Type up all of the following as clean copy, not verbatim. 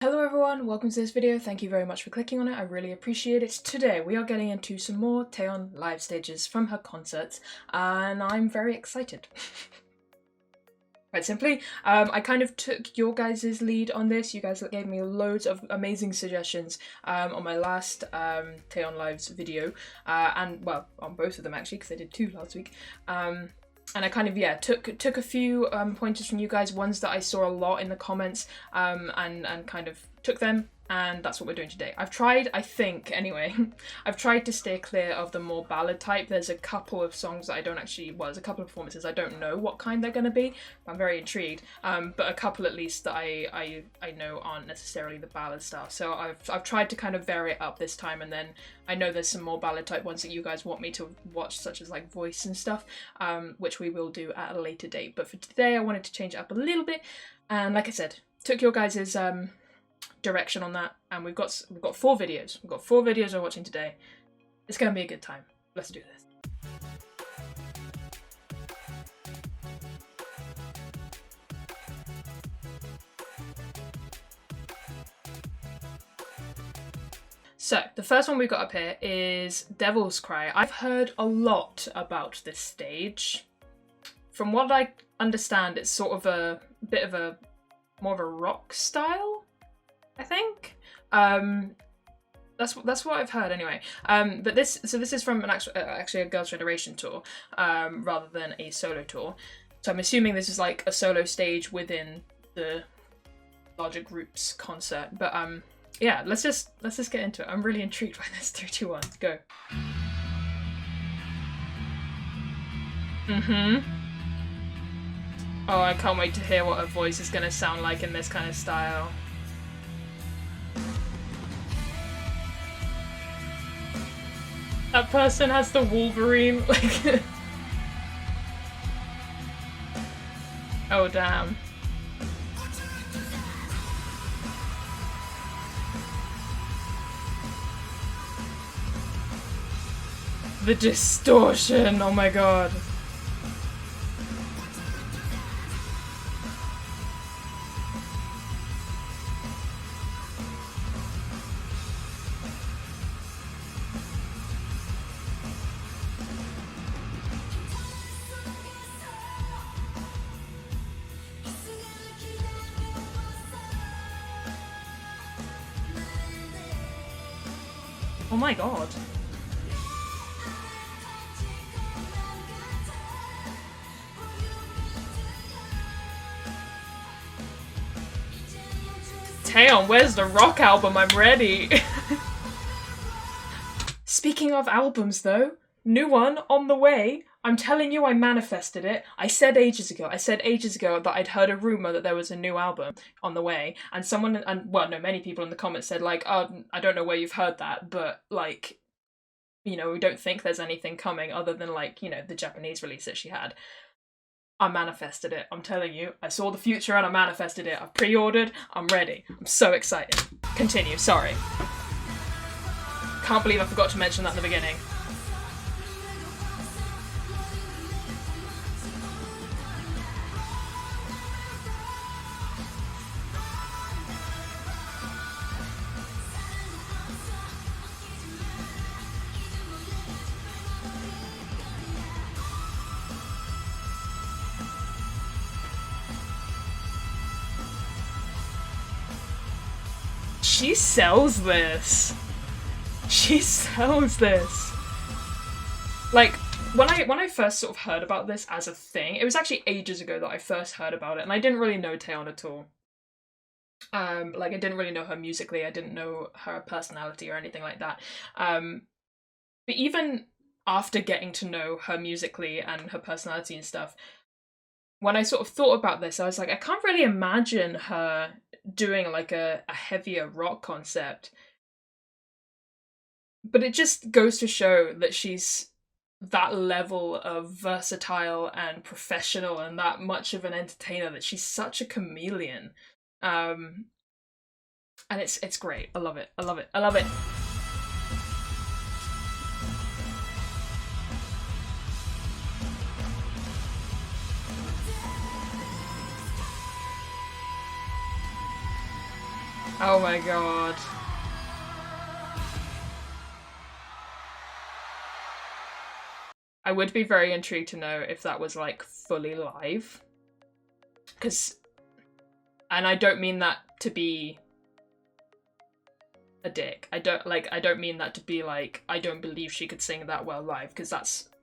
Hello everyone, welcome to this video. Thank you very much for clicking on it. I really appreciate it. Today we are getting into some more TAEYEON live stages from her concerts and I'm very excited. Quite simply, I kind of took your guys' lead on this. You guys gave me loads of amazing suggestions on my last TAEYEON Lives video and well, on both of them actually because I did two last week. And I kind of, yeah, took a few pointers from you guys, ones that I saw a lot in the comments, and kind of took them, and that's what we're doing today. I've tried, I think, anyway, I've tried to stay clear of the more ballad type. There's a couple of songs that I don't actually, well, there's a couple of performances I don't know what kind they're going to be. I'm very intrigued, but a couple at least that I know aren't necessarily the ballad stuff. So I've tried to kind of vary it up this time, and then I know there's some more ballad type ones that you guys want me to watch, such as like Voice and stuff, which we will do at a later date. But for today, I wanted to change it up a little bit, and like I said, took your guys' direction on that, and we've got 4 videos. We've got 4 videos we're watching today. It's gonna be a good time. Let's do this. So, the first one we've got up here is Devil's Cry. I've heard a lot about this stage. From what I understand, it's sort of a bit of a more of a rock style, I think. That's what I've heard anyway. But this is from an actually a Girls' Generation tour, rather than a solo tour. So I'm assuming this is like a solo stage within the larger group's concert. But yeah, let's just get into it. I'm really intrigued by this. 3, 2, 1, go. Oh, I can't wait to hear what her voice is gonna sound like in this kind of style. That person has the Wolverine, like... Oh, damn. The distortion, oh my god. Oh my god. TAEYEON, where's the rock album? I'm ready. Speaking of albums though, new one on the way. I'm telling you, I manifested it. I said ages ago that I'd heard a rumor that there was a new album on the way, and many people in the comments said like, oh, I don't know where you've heard that, but like, you know, we don't think there's anything coming other than like, you know, the Japanese release that she had. I manifested it. I'm telling you, I saw the future and I manifested it. I've pre-ordered, I'm ready. I'm so excited. Continue, sorry. Can't believe I forgot to mention that in the beginning. She sells this. She sells this. Like, when I first sort of heard about this as a thing, it was actually ages ago that I first heard about it, and I didn't really know TAEYEON at all. Like, I didn't really know her musically, I didn't know her personality or anything like that. But even after getting to know her musically and her personality and stuff, when I sort of thought about this, I was like, I can't really imagine her doing like a heavier rock concept. But it just goes to show that she's that level of versatile and professional and that much of an entertainer, that she's such a chameleon. And it's great. I love it. I love it. I love it. Oh my god. I would be very intrigued to know if that was like fully live. And I don't mean that to be a dick. I don't mean that to be like, I don't believe she could sing that well live, because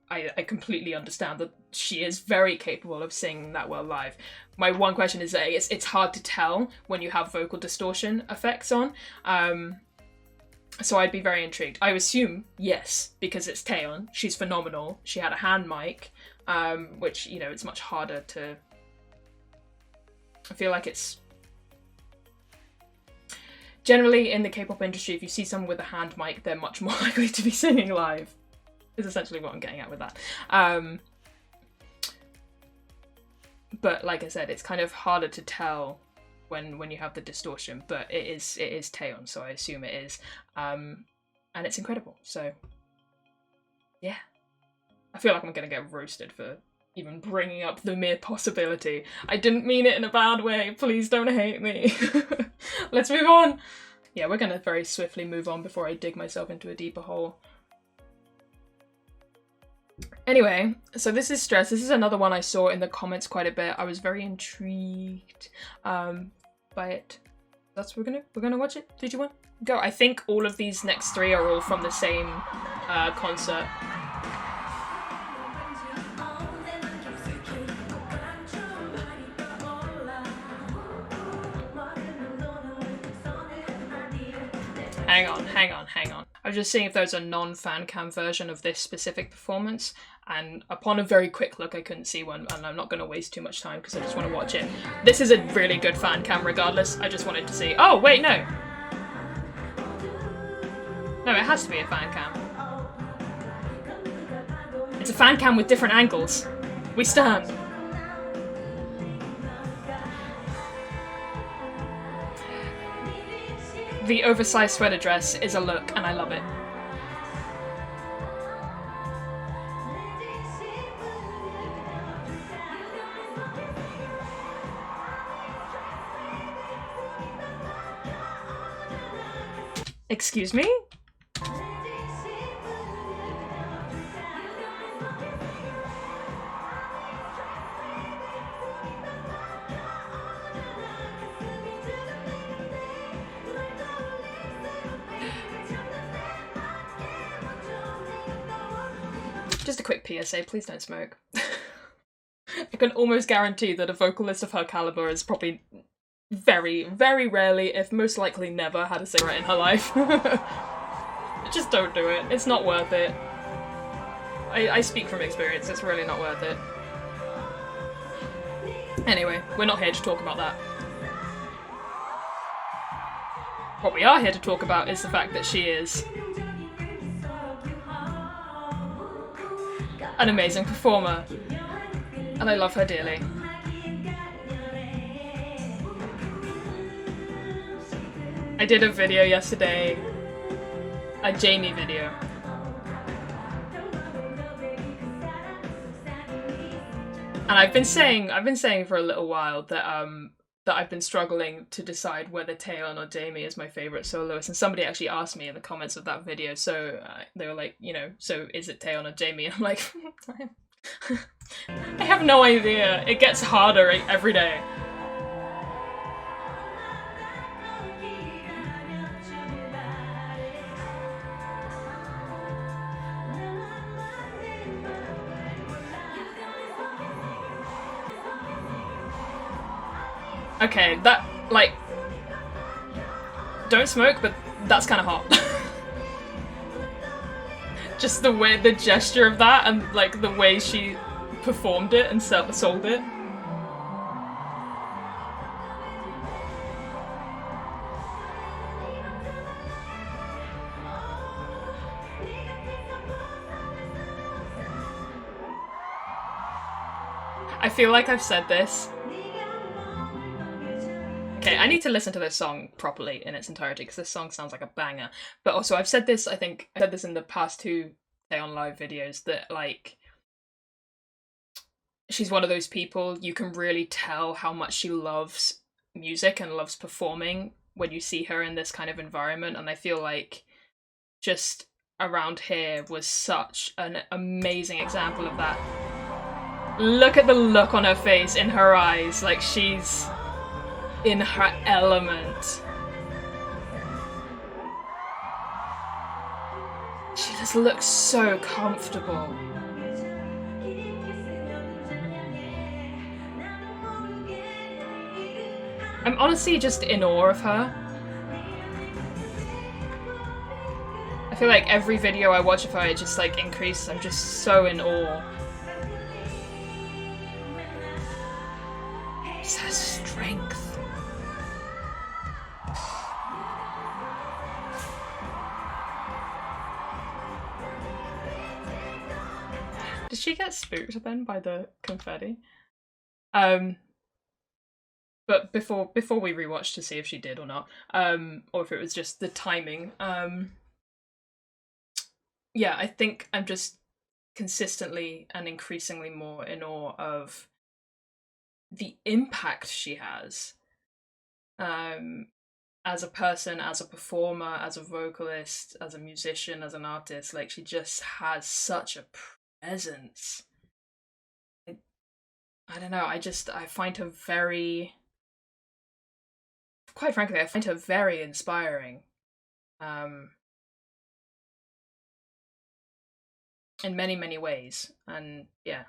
I completely understand that she is very capable of singing that well live. My one question is that it's hard to tell when you have vocal distortion effects on. So I'd be very intrigued. I assume yes, because it's TAEYEON. She's phenomenal. She had a hand mic, which, you know, it's much harder to... I feel like it's... Generally, in the K-pop industry, if you see someone with a hand mic, they're much more likely to be singing live. Is essentially what I'm getting at with that. But like I said, it's kind of harder to tell when you have the distortion, but it is TAEYEON, so I assume it is. And it's incredible, so yeah. I feel like I'm gonna get roasted for even bringing up the mere possibility. I didn't mean it in a bad way, please don't hate me. Let's move on! Yeah, we're gonna very swiftly move on before I dig myself into a deeper hole. Anyway, so this is Stress. This is another one I saw in the comments quite a bit. I was very intrigued by it. We're gonna watch it. 3, 2, 1, go. I think all of these next 3 are all from the same concert. Hang on. I was just seeing if there's a non-fan cam version of this specific performance, and upon a very quick look I couldn't see one, and I'm not going to waste too much time because I just want to watch it. This is a really good fan cam regardless. I just wanted to see... Oh, wait, no! No, it has to be a fan cam. It's a fan cam with different angles. We stand. The oversized sweater dress is a look, and I love it. Excuse me? Just a quick PSA, please don't smoke. I can almost guarantee that a vocalist of her caliber is probably very, very rarely, if most likely never, had a cigarette in her life. Just don't do it. It's not worth it. I speak from experience, it's really not worth it. Anyway, we're not here to talk about that. What we are here to talk about is the fact that she is an amazing performer, and I love her dearly. I did a video yesterday, a Jamie video. And I've been saying for a little while that that I've been struggling to decide whether TAEYEON or Jamie is my favourite soloist, and somebody actually asked me in the comments of that video, so they were like, you know, so is it TAEYEON or Jamie? And I'm like, I have no idea. It gets harder every day. Okay, that, like, don't smoke, but that's kind of hot. Just the way, the gesture of that, and like the way she performed it and sold it. I feel like I've said this. Okay, I need to listen to this song properly in its entirety because this song sounds like a banger. But also, I've said this, I think I said this in the past 2 TAEYEON live videos, that like, she's one of those people you can really tell how much she loves music and loves performing when you see her in this kind of environment, and I feel like just around here was such an amazing example of that. Look at the look on her face, in her eyes, like she's in her element. She just looks so comfortable. I'm honestly just in awe of her. I feel like every video I watch of her, it just like increases. I'm just so in awe. Just her strength. Did she get spooked then by the confetti? But before we rewatched to see if she did or not, or if it was just the timing, yeah, I think I'm just consistently and increasingly more in awe of the impact she has, as a person, as a performer, as a vocalist, as a musician, as an artist. Like, she just has such a presence. I don't know, I find her very, quite frankly, I find her very inspiring. In many, many ways, and yeah.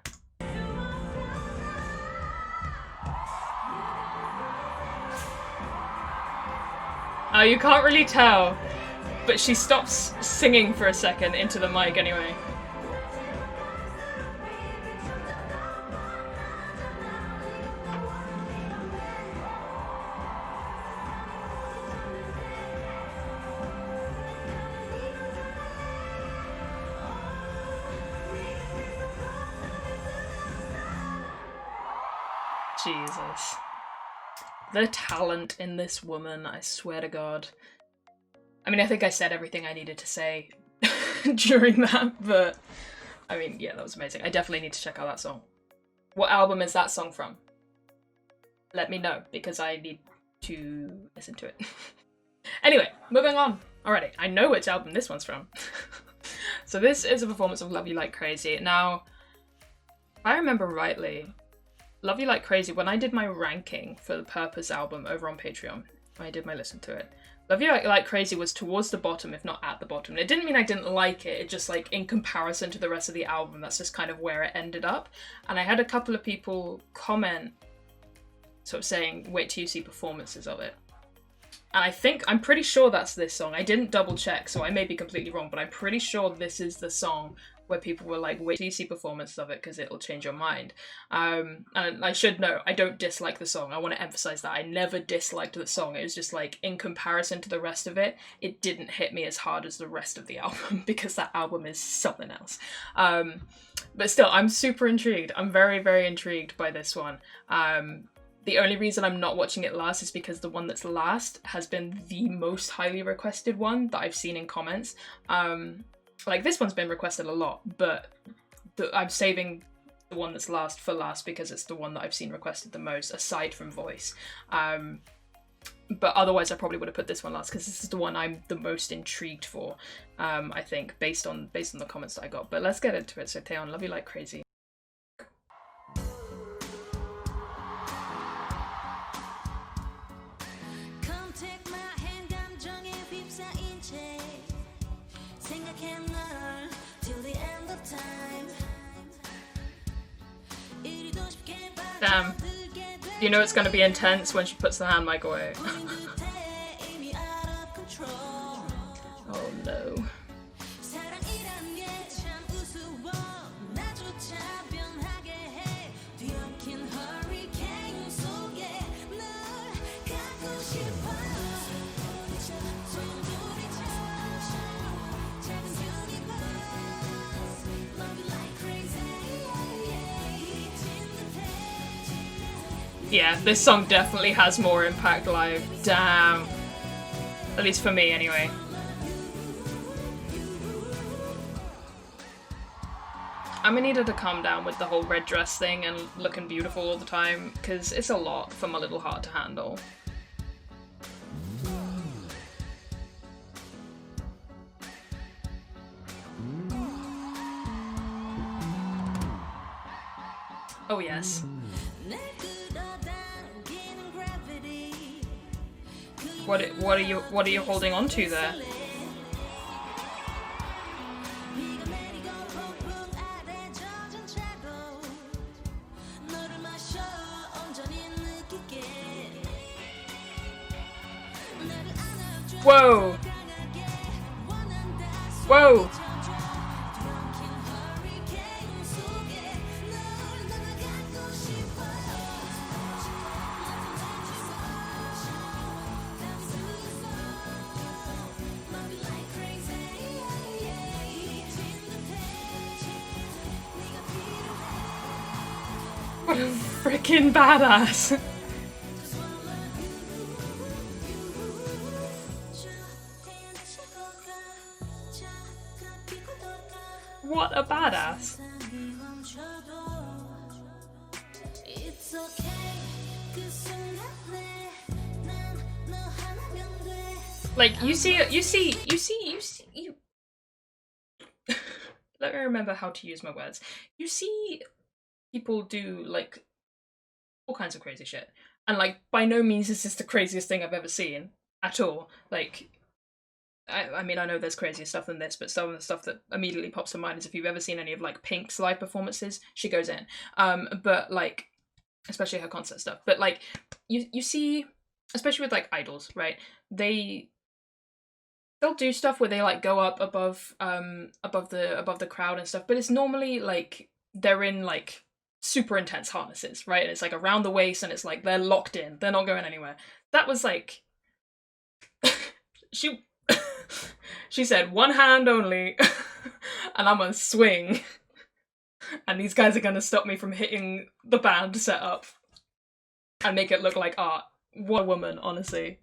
Oh, you can't really tell, but she stops singing for a second into the mic anyway. Jesus. The talent in this woman, I swear to God. I mean, I think I said everything I needed to say during that, but I mean, yeah, that was amazing. I definitely need to check out that song. What album is that song from? Let me know, because I need to listen to it. Anyway, moving on. Alrighty, I know which album this one's from. So this is a performance of Love You Like Crazy. Now, if I remember rightly, Love You Like Crazy, when I did my ranking for the Purpose album over on Patreon, when I did my listen to it, Love You Like Crazy was towards the bottom, if not at the bottom. And it didn't mean I didn't like it, it just, like, in comparison to the rest of the album, that's just kind of where it ended up. And I had a couple of people comment, sort of saying, wait till you see performances of it. And I'm pretty sure that's this song. I didn't double check, so I may be completely wrong, but I'm pretty sure this is the song where people were like, wait till you see performances of it because it'll change your mind. And I should know, I don't dislike the song. I want to emphasize that. I never disliked the song. It was just like, in comparison to the rest of it, it didn't hit me as hard as the rest of the album because that album is something else. But still, I'm super intrigued. I'm very, very intrigued by this one. The only reason I'm not watching it last is because the one that's last has been the most highly requested one that I've seen in comments. Like, this one's been requested a lot, but I'm saving the one that's last for last because it's the one that I've seen requested the most, aside from voice. But otherwise I probably would have put this one last because this is the one I'm the most intrigued for, I think, based on the comments that I got. But let's get into it. So TAEYEON, Love You Like Crazy. Damn. You know it's gonna be intense when she puts the hand mic away. Oh no. Yeah, this song definitely has more impact live. Damn. At least for me, anyway. I'm gonna need her to calm down with the whole red dress thing and looking beautiful all the time, because it's a lot for my little heart to handle. Oh yes. What are you holding on to there? Whoa! Whoa! What a freaking badass! What a badass! Like, you see. Let me remember how to use my words. You see people do, like, all kinds of crazy shit. And, like, by no means is this the craziest thing I've ever seen. At all. Like, I mean, I know there's crazier stuff than this, but some of the stuff that immediately pops to mind is if you've ever seen any of, like, Pink's live performances, she goes in. But, like, especially her concert stuff. But, like, you see, especially with, like, idols, right? They'll do stuff where they, like, go up above the crowd and stuff, but it's normally, like, they're in, like, super intense harnesses, right? And it's, like, around the waist, and it's, like, they're locked in. They're not going anywhere. That was, like... She said, one hand only, and I'm gonna swing. And these guys are gonna stop me from hitting the band setup and make it look like art. What a woman, honestly.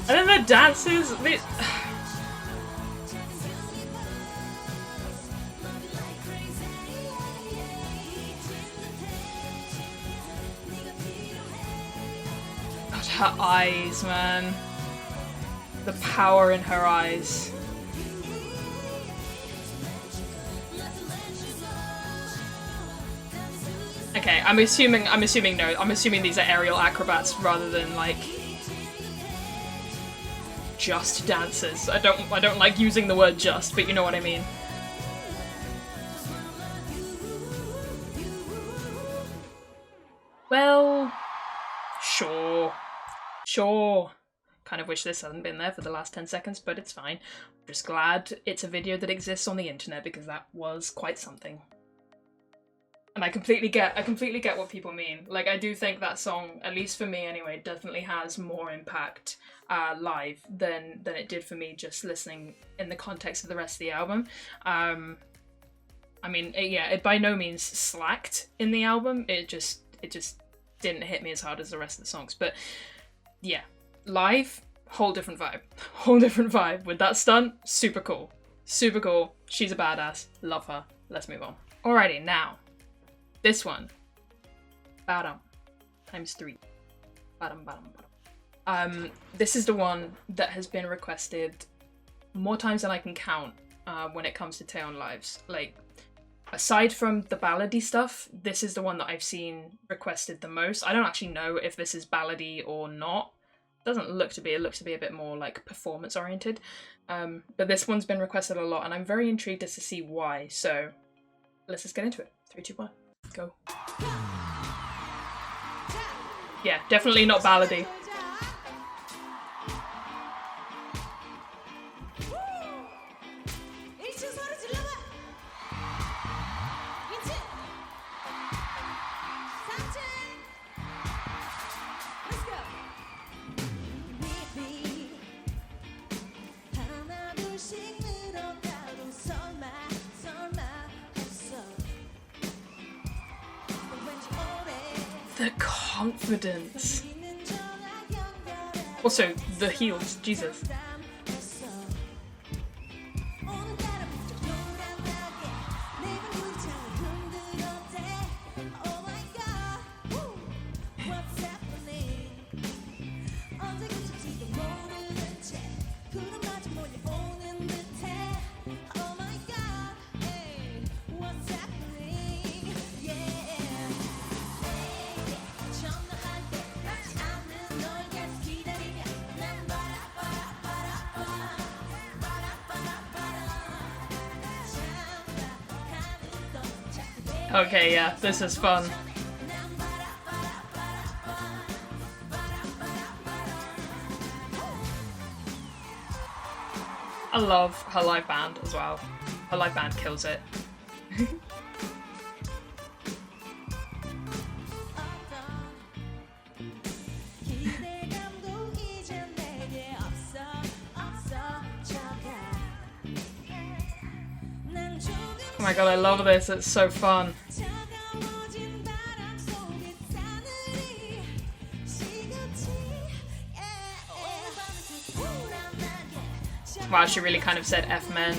And then the dances, God, her eyes, man. The power in her eyes. Okay, I'm assuming these are aerial acrobats rather than, like, just dancers. I don't like using the word just, but you know what I mean. Well, sure. Kind of wish this hadn't been there for the last 10 seconds, but it's fine. I'm just glad it's a video that exists on the internet, because that was quite something. And I completely get what people mean. Like, I do think that song, at least for me anyway, definitely has more impact live than it did for me just listening in the context of the rest of the album. I mean, it by no means slacked in the album. It just didn't hit me as hard as the rest of the songs. But yeah, live, whole different vibe. With that stunt, super cool. She's a badass. Love her. Let's move on. Alrighty, now. This one, BARAMx3. This is the one that has been requested more times than I can count when it comes to TAEYEON lives. Like, aside from the ballady stuff, this is the one that I've seen requested the most. I don't actually know if this is ballady or not. It doesn't look to be. It looks to be a bit more, like, performance oriented. But this one's been requested a lot, and I'm very intrigued as to see why. So let's just get into it. 3, 2, 1. Go. Yeah, definitely not ballady. The confidence. Also, the heels, Jesus. Okay, yeah, this is fun. I love her live band as well. Her live band kills it. Oh my god, I love this, it's so fun. Wow, she really kind of said F men.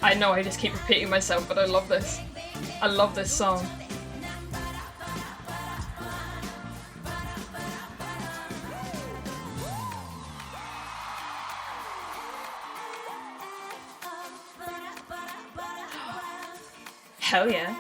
I know I just keep repeating myself, but I love this. I love this song. Hell yeah.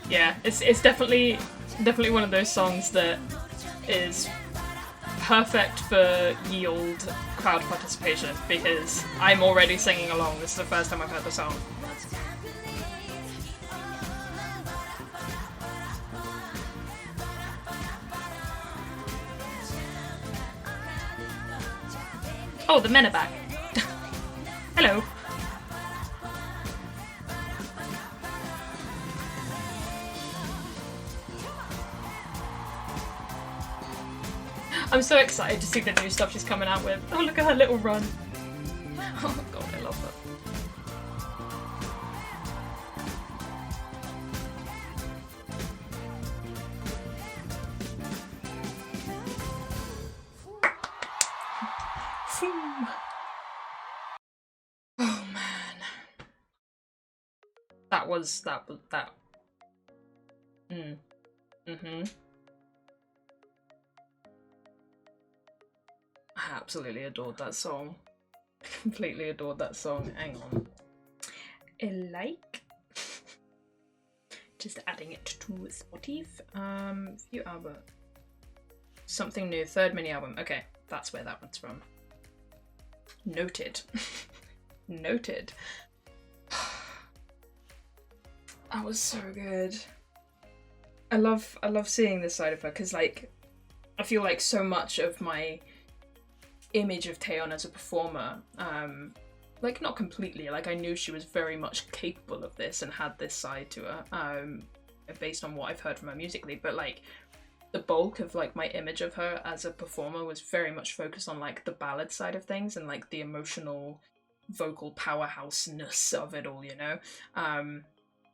Yeah, it's definitely one of those songs that is perfect for yield crowd participation because I'm already singing along. This is the first time I've heard the song. Oh, the men are back. Hello. I'm so excited to see the new stuff she's coming out with. Oh, look at her little run. Oh god, I love that. Oh man. That. I absolutely adored that song. Completely adored that song. Hang on. Just adding it to Spotify. View album. Something new. Third mini album. Okay, that's where that one's from. Noted. Noted. That was so good. I love seeing this side of her because like I feel like so much of my image of TAEYEON as a performer, like not completely, like I knew she was very much capable of this and had this side to her, based on what I've heard from her musically, but like the bulk of like my image of her as a performer was very much focused on like the ballad side of things and like the emotional vocal powerhouse-ness of it all, you know,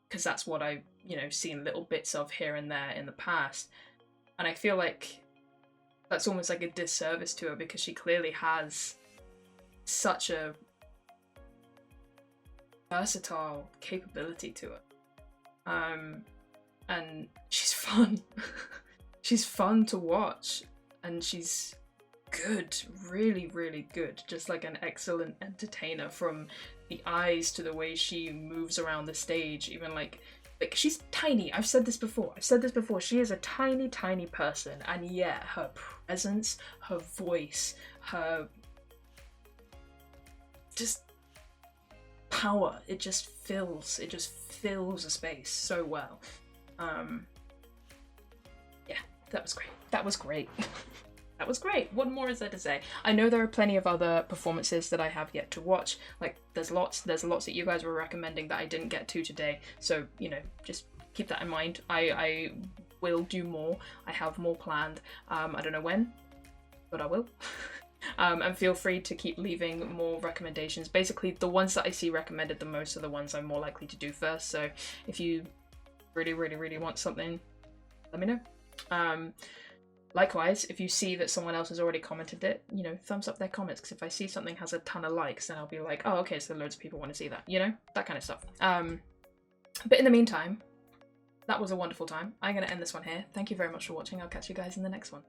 because that's what I, you know, seen little bits of here and there in the past, and I feel like that's almost like a disservice to her because she clearly has such a versatile capability to her. And she's fun. She's fun to watch and she's good, really, really good. Just like an excellent entertainer, from the eyes to the way she moves around the stage, even like she's tiny. I've said this before. She is a tiny, tiny person, and yet her presence, her voice, her just power, it just fills a space so well. Yeah, that was great. That was great. That was great. What more is there to say? I know there are plenty of other performances that I have yet to watch. Like, there's lots that you guys were recommending that I didn't get to today. So, you know, just keep that in mind. I will do more. I have more planned. I don't know when, but I will. And feel free to keep leaving more recommendations. Basically, the ones that I see recommended the most are the ones I'm more likely to do first. So if you really want something, let me know. Likewise, if you see that someone else has already commented it, you know, thumbs up their comments, because if I see something has a ton of likes, then I'll be like, oh, okay, so loads of people want to see that, you know, that kind of stuff. But in the meantime, that was a wonderful time. I'm going to end this one here. Thank you very much for watching. I'll catch you guys in the next one.